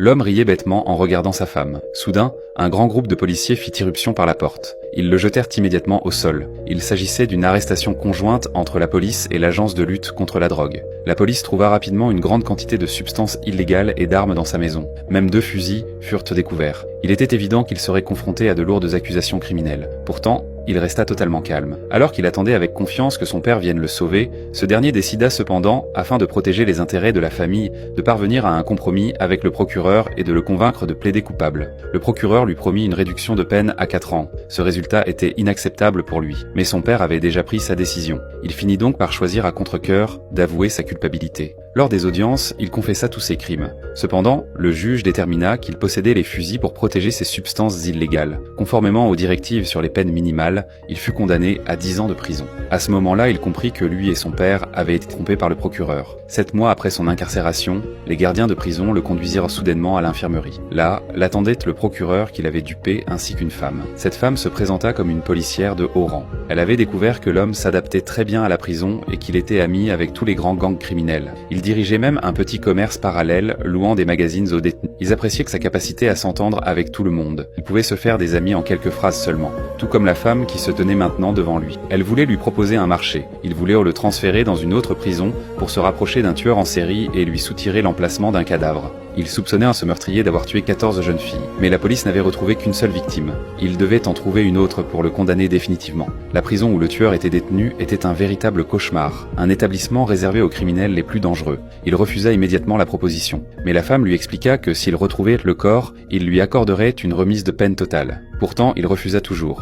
L'homme riait bêtement en regardant sa femme. Soudain, un grand groupe de policiers fit irruption par la porte. Ils le jetèrent immédiatement au sol. Il s'agissait d'une arrestation conjointe entre la police et l'agence de lutte contre la drogue. La police trouva rapidement une grande quantité de substances illégales et d'armes dans sa maison. Même 2 fusils furent découverts. Il était évident qu'il serait confronté à de lourdes accusations criminelles. Pourtant, il resta totalement calme. Alors qu'il attendait avec confiance que son père vienne le sauver, ce dernier décida cependant, afin de protéger les intérêts de la famille, de parvenir à un compromis avec le procureur et de le convaincre de plaider coupable. Le procureur lui promit une réduction de peine à 4 ans. Ce résultat était inacceptable pour lui, mais son père avait déjà pris sa décision. Il finit donc par choisir à contre-cœur d'avouer sa culpabilité. Lors des audiences, il confessa tous ses crimes. Cependant, le juge détermina qu'il possédait les fusils pour protéger ces substances illégales. Conformément aux directives sur les peines minimales, il fut condamné à 10 ans de prison. À ce moment-là, il comprit que lui et son père avaient été trompés par le procureur. 7 mois après son incarcération, les gardiens de prison le conduisirent soudainement à l'infirmerie. Là, l'attendait le procureur qu'il avait dupé ainsi qu'une femme. Cette femme se présenta comme une policière de haut rang. Elle avait découvert que l'homme s'adaptait très bien à la prison et qu'il était ami avec tous les grands gangs criminels. Il dirigeait même un petit commerce parallèle, louant des magazines aux détenus. Ils appréciaient que sa capacité à s'entendre avec tout le monde. Il pouvait se faire des amis en quelques phrases seulement, tout comme la femme qui se tenait maintenant devant lui. Elle voulait lui proposer un marché. Il voulait le transférer dans une autre prison pour se rapprocher d'un tueur en série et lui soutirer l'emplacement d'un cadavre. Il soupçonnait ce meurtrier d'avoir tué 14 jeunes filles, mais la police n'avait retrouvé qu'une seule victime. Il devait en trouver une autre pour le condamner définitivement. La prison où le tueur était détenu était un véritable cauchemar, un établissement réservé aux criminels les plus dangereux. Il refusa immédiatement la proposition, mais la femme lui expliqua que s'il retrouvait le corps, il lui accorderait une remise de peine totale. Pourtant, il refusa toujours.